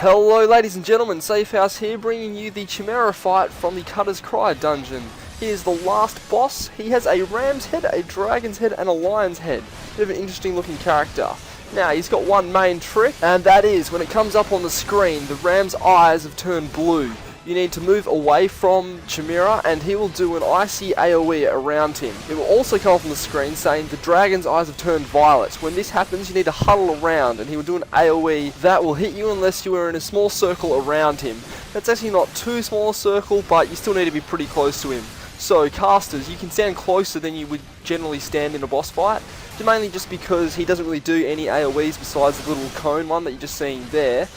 Hello ladies and gentlemen, Safehouse here, bringing you the Chimera fight from the Cutter's Cry dungeon. Here's the last boss. He has a ram's head, a dragon's head and a lion's head. Bit of an interesting looking character. Now he's got one main trick, and that is when it comes up on the screen the ram's eyes have turned blue. You need to move away from Chimera and he will do an icy AOE around him. It will also come up on the screen saying the dragon's eyes have turned violet. When this happens you need to huddle around and he will do an AOE that will hit you unless you are in a small circle around him. That's actually not too small a circle, but you still need to be pretty close to him. So casters, you can stand closer than you would generally stand in a boss fight, mainly just because he doesn't really do any AOEs besides the little cone one that you're just seeing there.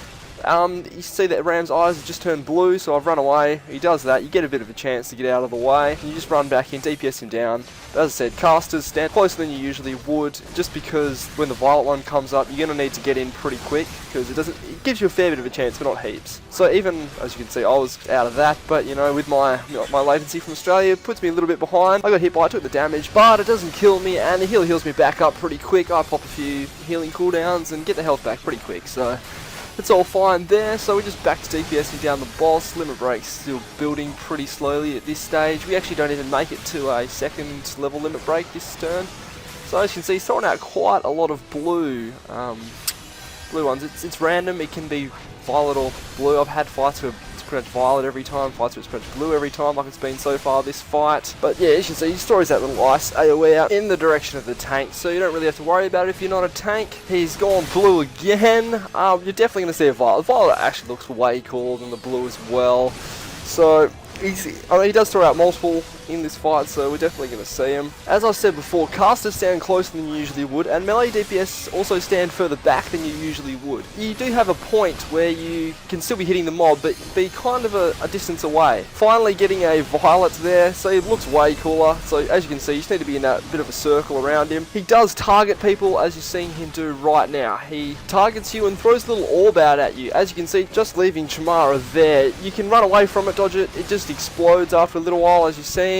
You see that Ram's eyes have just turned blue, so I've run away. He does that, you get a bit of a chance to get out of the way, and you just run back in, DPS him down. But as I said, casters stand closer than you usually would, just because when the violet one comes up, you're going to need to get in pretty quick, because it gives you a fair bit of a chance, but not heaps. So even, as you can see, I was out of that, but you know, with my latency from Australia, it puts me a little bit behind. I got hit by it, took the damage, but it doesn't kill me, and the heal heals me back up pretty quick. I pop a few healing cooldowns and get the health back pretty quick, so it's all fine there. So we're just back to DPSing down the boss. Limit break's still building pretty slowly at this stage. We actually don't even make it to a second level limit break this turn. So as you can see, he's throwing out quite a lot of blue ones. It's random, it can be violet or blue. I've had fights where it's pretty much violet every time, fights where it's pretty much blue every time, like it's been so far this fight. But yeah, as you can see, he throws that little ice AOE out in the direction of the tank, so you don't really have to worry about it if you're not a tank. He's gone blue again. You're definitely going to see a violet. The violet actually looks way cooler than the blue as well. So he does throw out multiple in this fight, so we're definitely going to see him. As I said before, casters stand closer than you usually would, and melee DPS also stand further back than you usually would. You do have a point where you can still be hitting the mob, but be kind of a distance away. Finally getting a violet there, so it looks way cooler. So as you can see, you just need to be in that bit of a circle around him. He does target people, as you're seeing him do right now. He targets you and throws a little orb out at you. As you can see, just leaving Chimera there, you can run away from it, dodge it, it just explodes after a little while, as you're seeing.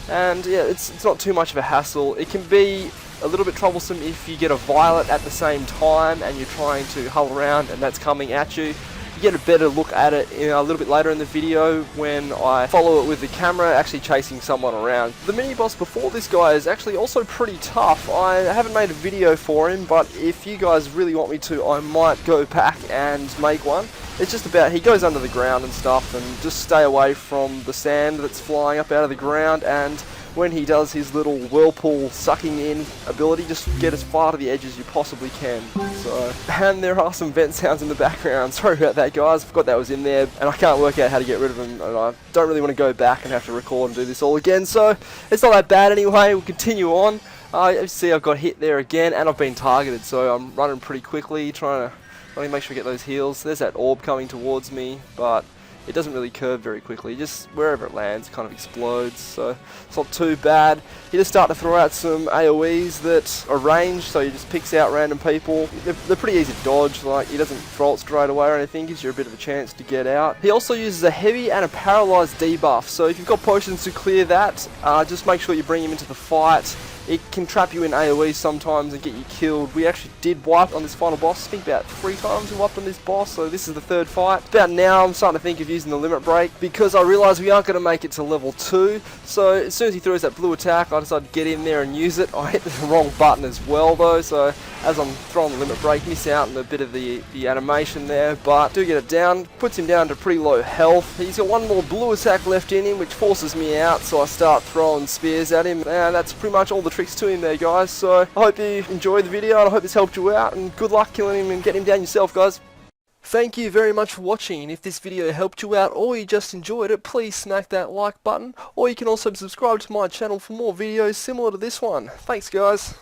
And yeah, it's not too much of a hassle. It can be a little bit troublesome if you get a violet at the same time and you're trying to huddle around and that's coming at you. You get a better look at it a little bit later in the video when I follow it with the camera actually chasing someone around. The mini boss before this guy is actually also pretty tough. I haven't made a video for him, but if you guys really want me to, I might go back and make one. It's just about, he goes under the ground and stuff, and just stay away from the sand that's flying up out of the ground, and when he does his little whirlpool sucking in ability, just get as far to the edge as you possibly can. So, and there are some vent sounds in the background. Sorry about that, guys. I forgot that was in there, and I can't work out how to get rid of them, and I don't really want to go back and have to record and do this all again, so it's not that bad anyway. We'll continue on. You see I've got hit there again, and I've been targeted, so I'm running pretty quickly, trying to make sure I get those heals. There's that orb coming towards me, but it doesn't really curve very quickly. Just wherever it lands, it kind of explodes, so it's not too bad. You just start to throw out some AOEs that are ranged, so he just picks out random people. They're pretty easy to dodge, like he doesn't throw it straight away or anything, gives you a bit of a chance to get out. He also uses a heavy and a paralyzed debuff, so if you've got potions to clear that, just make sure you bring him into the fight. It can trap you in AoEs sometimes and get you killed. We actually did wipe on this final boss. I think about 3 times we wiped on this boss, so this is the 3rd fight. About now I'm starting to think of using the limit break because I realise we aren't going to make it to level 2. So as soon as he throws that blue attack, I decided to get in there and use it. I hit the wrong button as well though, so as I'm throwing the limit break, miss out on a bit of the animation there, but do get it down. Puts him down to pretty low health. He's got one more blue attack left in him, which forces me out, so I start throwing spears at him, and that's pretty much all the tricks to him there, guys. So I hope you enjoyed the video, and I hope this helped you out, and good luck killing him and getting him down yourself, guys. Thank you very much for watching, and if this video helped you out or you just enjoyed it, please smack that like button, or you can also subscribe to my channel for more videos similar to this one. Thanks, guys.